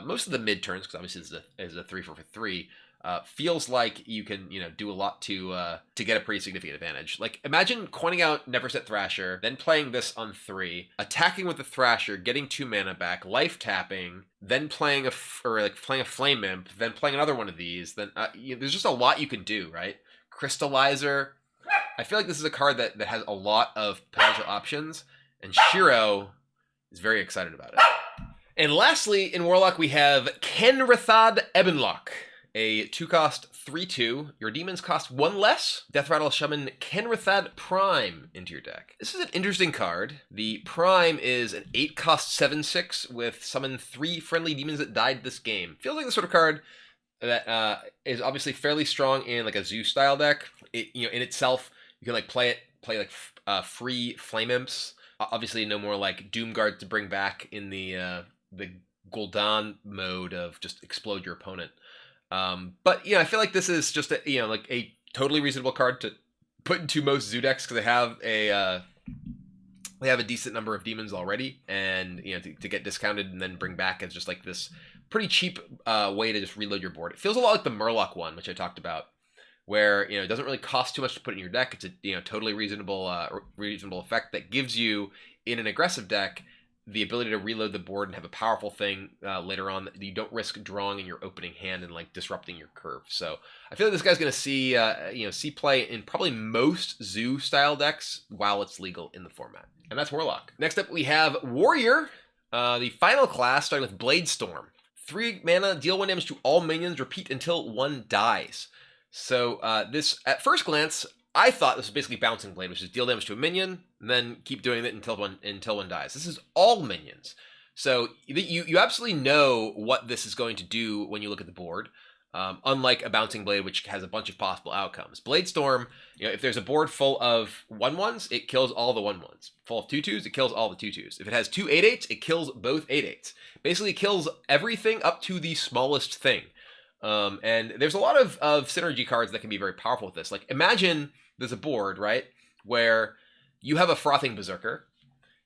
most of the mid turns, because obviously this is a 3/4/3. Feels like you can, you know, do a lot to get a pretty significant advantage. Like imagine coining out Neverset Thrasher, then playing this on 3, attacking with the Thrasher, getting 2 mana back, life tapping, then playing a Flame Imp, then playing another one of these. Then there's just a lot you can do, right? Crystallizer. I feel like this is a card that has a lot of potential options, and Shiro is very excited about it. And lastly, in Warlock, we have Kenrithad Ebonlock, a 2-cost 3/2. Your demons cost 1 less. Death Rattle Shaman Kenrithad Prime into your deck. This is an interesting card. The Prime is an 8-cost 7/6 with summon 3 friendly demons that died this game. Feels like the sort of card that is obviously fairly strong in like a Zoo style deck. In itself, you can like play like free Flame Imps. Obviously, no more like Doomguard to bring back in the Gul'dan mode of just explode your opponent. But I feel like this is just a totally reasonable card to put into most Zoo decks because they have a decent number of demons already, and to get discounted and then bring back as just like this pretty cheap way to just reload your board. It feels a lot like the Murloc one, which I talked about, where it doesn't really cost too much to put in your deck. It's a totally reasonable effect that gives you in an aggressive deck the ability to reload the board and have a powerful thing later on that you don't risk drawing in your opening hand and like disrupting your curve. So I feel like this guy's going to see play in probably most Zoo style decks while it's legal in the format. And that's Warlock. Next up we have Warrior, the final class, starting with Bladestorm. 3 mana, deal 1 damage to all minions, repeat until one dies. So this, at first glance, I thought this was basically Bouncing Blade, which is deal damage to a minion, and then keep doing it until one dies. This is all minions. So you absolutely know what this is going to do when you look at the board. Unlike a Bouncing Blade, which has a bunch of possible outcomes. Bladestorm, if there's a board full of 1/1s, it kills all the 1/1s. Full of 2/2s, it kills all the 2/2s. If it has 2 8/8s, it kills both 8/8s. Basically kills everything up to the smallest thing. And there's a lot of synergy cards that can be very powerful with this. Like, imagine there's a board, right, where you have a Frothing Berserker,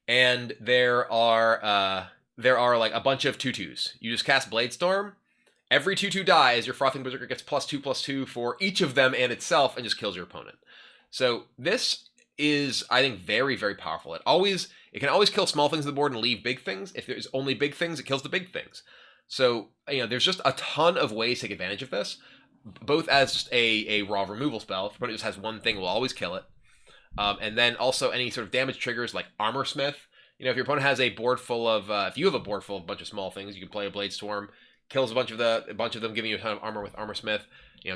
and there are like a bunch of 2/2s. You just cast Bladestorm. Every 2/2 dies, your Frothing Berserker gets +2/+2 for each of them and itself, and just kills your opponent. So this is, I think, very, very powerful. It can always kill small things on the board and leave big things. If there's only big things, it kills the big things. So, there's just a ton of ways to take advantage of this, both as just a raw removal spell. If your opponent just has one thing, will always kill it. And then also any sort of damage triggers like Armor Smith. If your opponent has a board full of, if you have a board full of a bunch of small things, you can play a Bladestorm. Kills a bunch of them, giving you a ton of armor with Armor Smith.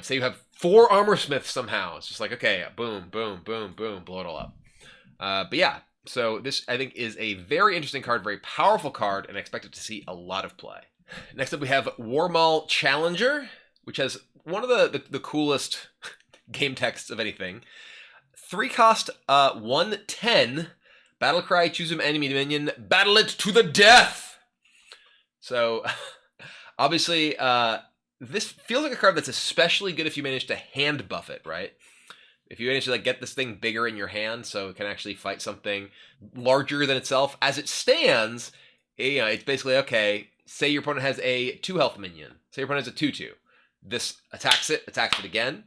Say you have 4 Armor Smiths somehow. It's just like, okay, boom, boom, boom, boom, blow it all up. But yeah, so this, I think, is a very interesting card, very powerful card, and I expect it to see a lot of play. Next up, we have Warmaul Challenger, which has one of the coolest game texts of anything. 3 cost, 1/10. Battlecry, choose an enemy minion, battle it to the death! So... Obviously, this feels like a card that's especially good if you manage to hand buff it, right? If you manage to get this thing bigger in your hand so it can actually fight something larger than itself. As it stands, it's basically, okay, say your opponent has a 2 health minion. Say your opponent has a 2/2. This attacks it again,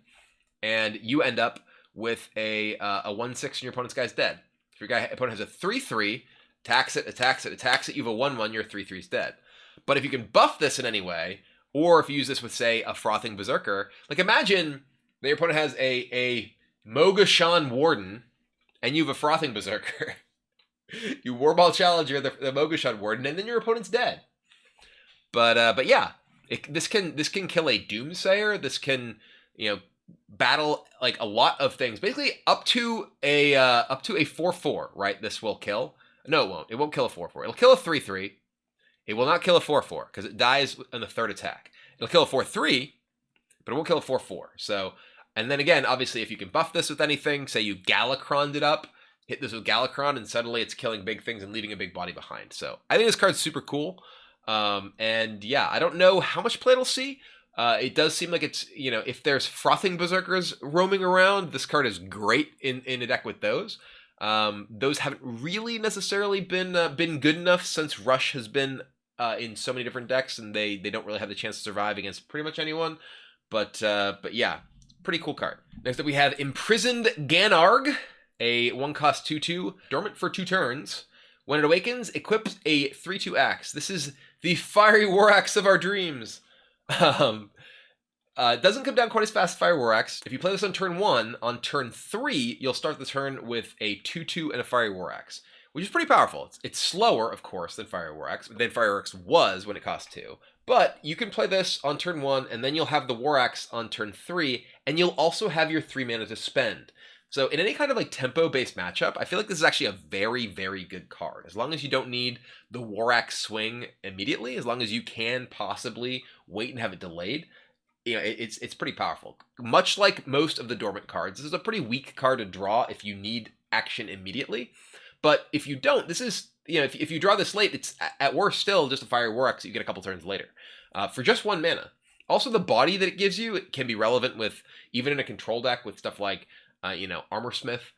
and you end up with a 1/6 and your opponent's guy's dead. If your opponent has a 3/3, attacks it, you have a 1/1, your 3/3's dead. But if you can buff this in any way, or if you use this with, say, a Frothing Berserker, like imagine that your opponent has a Mogashan Warden, and you have a Frothing Berserker. You Warmaul Challenger the Mogashan Warden, and then your opponent's dead. But yeah, this can kill a Doomsayer. This can battle like a lot of things. Basically, up to a 4/4, right? This will kill. No, it won't. It won't kill a 4/4. It'll kill a 3/3. It will not kill a 4/4 because it dies on the 3rd attack. It'll kill a 4/3, but it won't kill a 4/4. So, and then again, obviously, if you can buff this with anything, say you Galakrond it up, hit this with Galakron, and suddenly it's killing big things and leaving a big body behind. So, I think this card's super cool. And yeah, I don't know how much play it'll see. It does seem like it's, if there's Frothing Berserkers roaming around, this card is great in a deck with those. Those haven't really necessarily been good enough since Rush has been in so many different decks, and they don't really have the chance to survive against pretty much anyone. But yeah, pretty cool card. Next up, we have Imprisoned Ganarg, a 1-cost 2/2, dormant for 2 turns. When it awakens, equips a 3/2 axe. This is the Fiery War Axe of our dreams. It doesn't come down quite as fast as Fire War Axe. If you play this on turn 1, on turn 3, you'll start the turn with a 2/2 and a Fiery War Axe, which is pretty powerful. It's slower, of course, than Fire War Axe, than Fire War Axe was when it cost 2. But you can play this on turn 1, and then you'll have the War Axe on turn 3, and you'll also have your 3 mana to spend. So in any kind of tempo-based matchup, I feel like this is actually a very, very good card. As long as you don't need the War Axe swing immediately, as long as you can possibly wait and have it delayed, it's pretty powerful. Much like most of the dormant cards, this is a pretty weak card to draw if you need action immediately. But if you don't, this is, if you draw this late, it's at worst still just a Fire War Axe that you get a couple turns later for just 1 mana. Also, the body that it gives you, it can be relevant with, even in a control deck with stuff like, Armor Smith,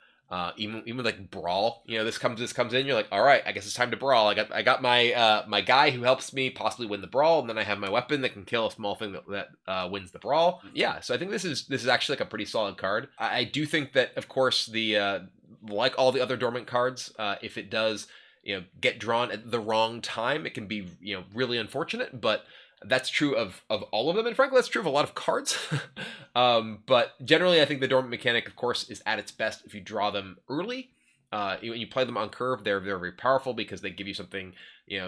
even like Brawl. This comes in, you're like, all right, I guess it's time to brawl. I got my my guy who helps me possibly win the brawl, and then I have my weapon that can kill a small thing that wins the brawl. Yeah, so I think this is actually a pretty solid card. I do think that, of course, the like all the other dormant cards, if it does get drawn at the wrong time, it can be really unfortunate, but that's true of all of them, and frankly, that's true of a lot of cards. But generally, I think the dormant mechanic, of course, is at its best if you draw them early. When you play them on curve, they're very powerful because they give you something,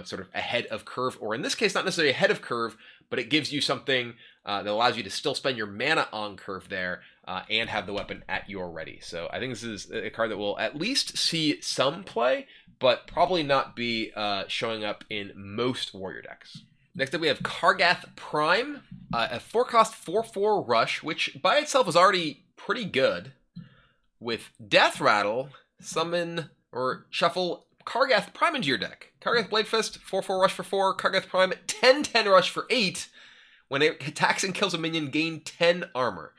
sort of ahead of curve, or in this case, not necessarily ahead of curve, but it gives you something that allows you to still spend your mana on curve there and have the weapon at your ready. So I think this is a card that will at least see some play, but probably not be showing up in most warrior decks. Next up, we have Cargas Prime, a 4-cost 4/4 rush, which by itself is already pretty good. With Death Rattle, summon or shuffle Cargas Prime into your deck. Cargas Blade Fist, 4/4 rush for 4. Cargas Prime, 10/10 rush for 8. When it attacks and kills a minion, gain 10 armor.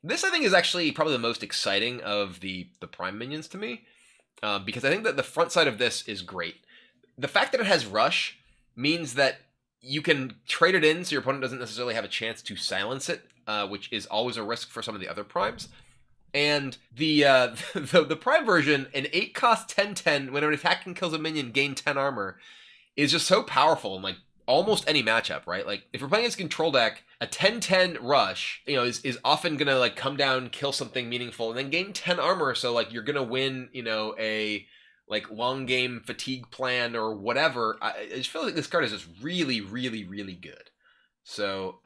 This, I think, is actually probably the most exciting of the Prime minions to me, because I think that the front side of this is great. The fact that it has rush means that you can trade it in so your opponent doesn't necessarily have a chance to silence it, which is always a risk for some of the other primes. And the prime version, an 8-cost 10/10, when an attack and kills a minion, gain 10 armor, is just so powerful in like almost any matchup, right? Like if you're playing against a control deck, a 10/10 rush, is often gonna like come down, kill something meaningful, and then gain 10 armor. So like you're gonna win, a like long game fatigue plan or whatever. I just feel like this card is just really, really, really good. So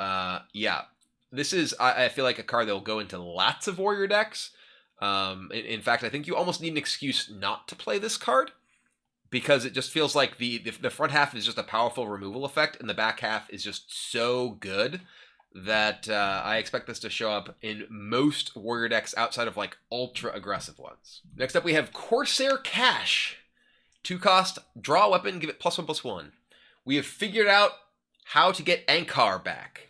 yeah, this is, I feel like, a card that will go into lots of warrior decks. In fact, I think you almost need an excuse not to play this card, because it just feels like the front half is just a powerful removal effect, and the back half is just so good that I expect this to show up in most warrior decks outside of like ultra aggressive ones. Next up, we have Corsair Cash. 2-cost, draw a weapon, give it +1/+1. We have figured out how to get Ankar back.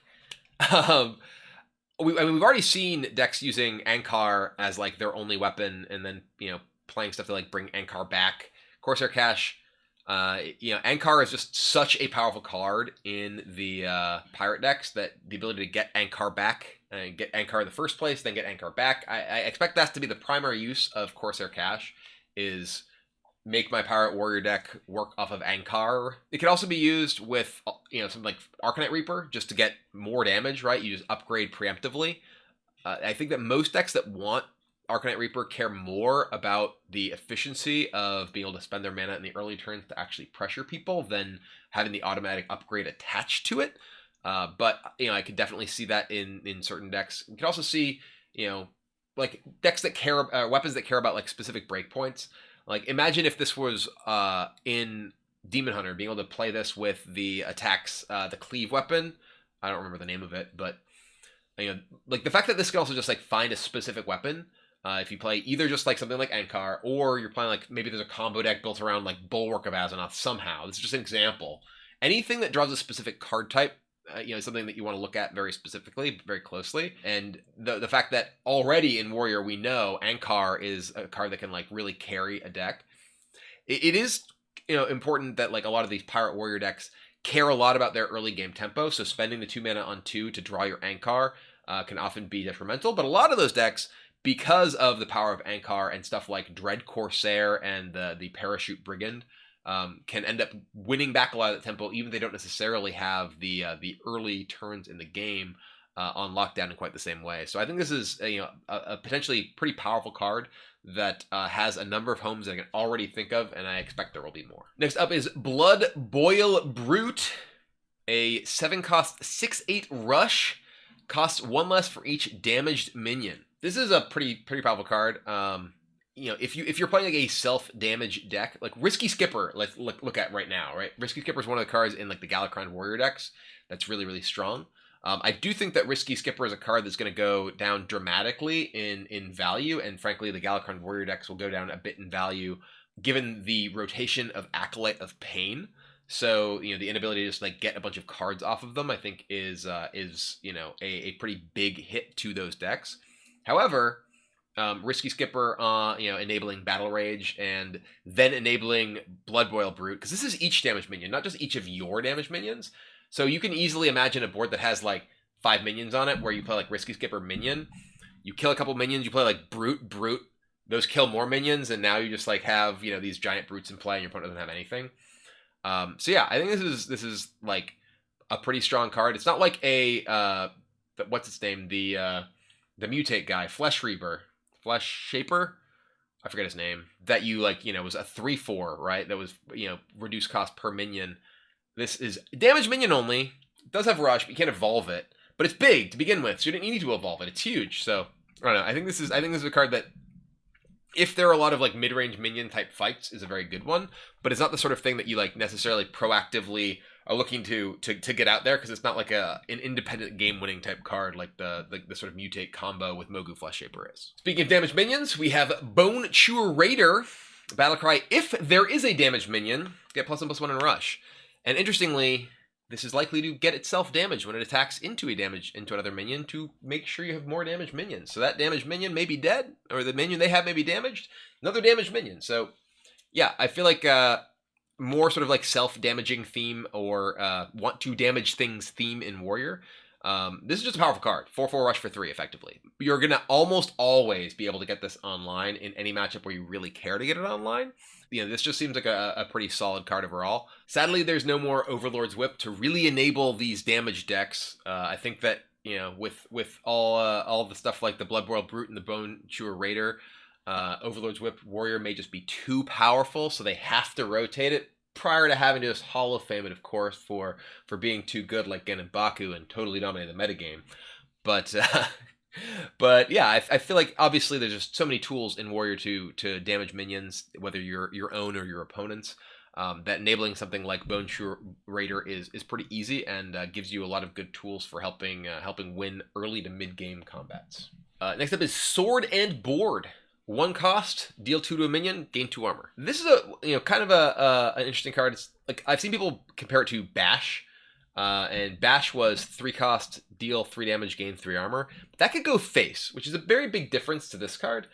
We've already seen decks using Ankar as like their only weapon, and then playing stuff to like bring Ankar back. Corsair Cash, Ankar is just such a powerful card in the pirate decks that the ability to get Ankar back, get Ankar in the first place, then get Ankar back. I expect that to be the primary use of Corsair Cash, is make my pirate warrior deck work off of Ankar. It can also be used with something like Arcanite Reaper, just to get more damage, right? You just upgrade preemptively. I think that most decks that want Arcanite Reaper care more about the efficiency of being able to spend their mana in the early turns to actually pressure people than having the automatic upgrade attached to it. But I could definitely see that in certain decks. You can also see like decks that care, weapons that care about like specific breakpoints. Like imagine if this was in Demon Hunter, being able to play this with the attacks, the cleave weapon. I don't remember the name of it, but like the fact that this can also just like find a specific weapon. If you play either just like something like Ankar, or you're playing like maybe there's a combo deck built around like Bulwark of Azzinoth somehow. This is just an example. Anything that draws a specific card type, something that you want to look at very specifically, very closely. And the fact that already in Warrior we know Ankar is a card that can like really carry a deck. It is important that like a lot of these Pirate Warrior decks care a lot about their early game tempo. So spending the 2 mana on 2 to draw your Ankar can often be detrimental. But a lot of those decks, because of the power of Ankar and stuff like Dread Corsair and the Parachute Brigand, can end up winning back a lot of the tempo, even if they don't necessarily have the early turns in the game on lockdown in quite the same way. So I think this is a potentially pretty powerful card that has a number of homes that I can already think of, and I expect there will be more. Next up is Blood Boil Brut, a 7-cost 6/8 rush, costs 1 less for each damaged minion. This is a pretty powerful card. If you're playing like a self-damage deck, like Risky Skipper, let's look at right now, right? Risky Skipper is one of the cards in like the Galakrond Warrior decks that's really, really strong. I do think that Risky Skipper is a card that's going to go down dramatically in value, and frankly, the Galakrond Warrior decks will go down a bit in value given the rotation of Acolyte of Pain. So the inability to just like get a bunch of cards off of them, I think is a pretty big hit to those decks. However, Risky Skipper, enabling Battle Rage and then enabling Blood Boil Brute, because this is each damage minion, not just each of your damage minions. So you can easily imagine a board that has like 5 minions on it, where you play like Risky Skipper minion, you kill a couple minions, you play like Brute, those kill more minions, and now you just like have these giant brutes in play, and your opponent doesn't have anything. So yeah, I think this is like a pretty strong card. It's not like a what's its name, the mutate guy, Flesh Shaper. I forget his name, that you like, was a 3/4, right? That was, reduced cost per minion. This is damage minion only. It does have rush, but you can't evolve it. But it's big to begin with, so you didn't need to evolve it. It's huge. So I don't know. I think this is a card that, if there are a lot of like mid-range minion type fights, is a very good one. But it's not the sort of thing that you like necessarily proactively are looking to get out there, because it's not like an independent game-winning type card like the sort of mutate combo with Mogu Flesh Shaper is. Speaking of damaged minions, we have Bone Chewer Raider. Battlecry: if there is a damaged minion, get +1/+1 in rush. And interestingly, this is likely to get itself damaged when it attacks into another minion to make sure you have more damaged minions. So that damaged minion may be dead, or the minion they have may be damaged. Another damaged minion. So yeah, I feel like more sort of like self-damaging theme, or want to damage things theme in Warrior. This is just a powerful card. 4/4 rush for 3, effectively. You're going to almost always be able to get this online in any matchup where you really care to get it online. This just seems like a pretty solid card overall. Sadly, there's no more Overlord's Whip to really enable these damage decks. I think that, with all the stuff like the Bloodboiled Brute and the Bone Chewer Raider, Overlord's Whip Warrior may just be too powerful, so they have to rotate it prior to having to just Hall of Fame it, of course, for being too good like Gen and Baku and totally dominating the metagame. But yeah, I feel like obviously there's just so many tools in Warrior to damage minions, whether you're your own or your opponent's, that enabling something like Bone Chewer Raider is pretty easy, and gives you a lot of good tools for helping win early to mid game combats. Next up is Sword and Board. 1 cost, deal 2 to a minion, gain 2 armor. This is kind of an interesting card. It's like, I've seen people compare it to Bash. And Bash was 3 cost, deal 3 damage, gain 3 armor. But that could go face, which is a very big difference to this card.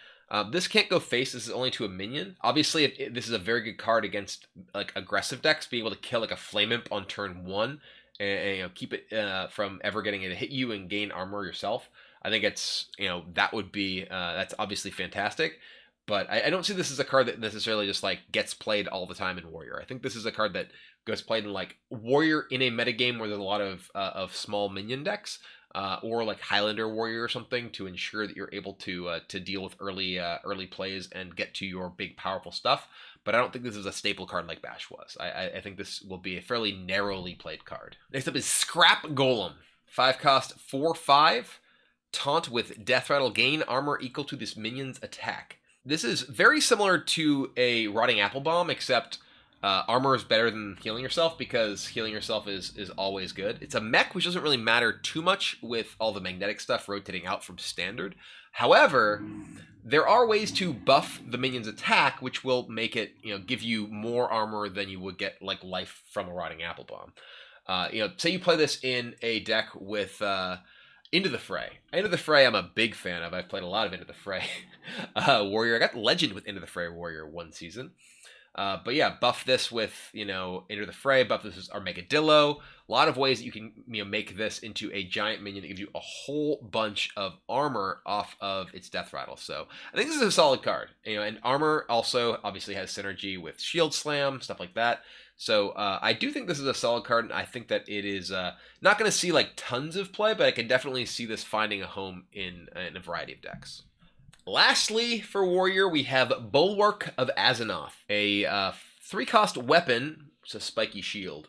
This can't go face. This is only to a minion. Obviously, this is a very good card against like aggressive decks, being able to kill like a Flame Imp on turn 1 and keep it from ever getting it to hit you and gain armor yourself. I think it's, that would be, that's obviously fantastic. But I don't see this as a card that necessarily just like gets played all the time in Warrior. I think this is a card that goes played in like Warrior in a metagame where there's a lot of small minion decks, or like Highlander Warrior or something, to ensure that you're able to deal with early plays and get to your big powerful stuff. But I don't think this is a staple card like Bash was. I think this will be a fairly narrowly played card. Next up is Scrap Golem. 5 cost, 4/5. Taunt with Death Rattle, gain armor equal to this minion's attack. This is very similar to a Rotting Apple Bomb, except armor is better than healing yourself, because healing yourself is always good. It's a mech, which doesn't really matter too much with all the magnetic stuff rotating out from standard. However, there are ways to buff the minion's attack, which will make it, give you more armor than you would get like life from a Rotting Apple Bomb. Say you play this in a deck with Into the Fray. Into the Fray I'm a big fan of. I've played a lot of Into the Fray Warrior. I got Legend with Into the Fray Warrior 1 season. But yeah, buff this with, Into the Fray, buff this with Armageddillo. A lot of ways that you can make this into a giant minion that gives you a whole bunch of armor off of its Death Rattle. So I think this is a solid card. And armor also obviously has synergy with Shield Slam, stuff like that. So I do think this is a solid card, and I think that it is not going to see like tons of play, but I can definitely see this finding a home in a variety of decks. Lastly, for Warrior, we have Bulwark of Ofazzinoth, a 3-cost weapon. It's a spiky shield.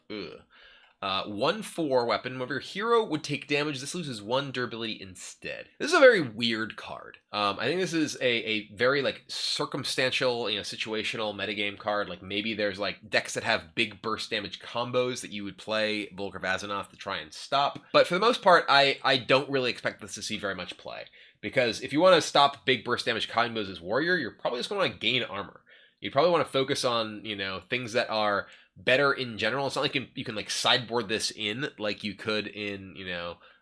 1/4 weapon. Whenever your hero would take damage, this loses 1 durability instead. This is a very weird card. I think this is a very like circumstantial, situational metagame card. Like maybe there's like decks that have big burst damage combos that you would play Bulwark of Ofazzinoth to try and stop. But for the most part, I don't really expect this to see very much play. Because if you want to stop big burst damage combos as Warrior, you're probably just going to want to gain armor. You probably want to focus on, things that are better in general. It's not like you can like sideboard this in like you could in,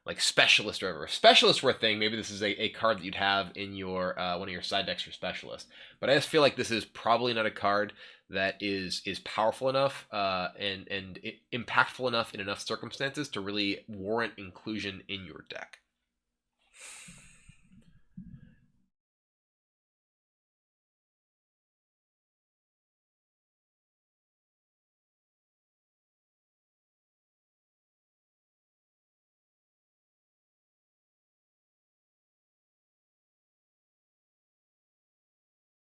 like Specialist or whatever. If Specialist were a thing, maybe this is a card that you'd have in your one of your side decks for Specialist. But I just feel like this is probably not a card that is powerful enough and impactful enough in enough circumstances to really warrant inclusion in your deck.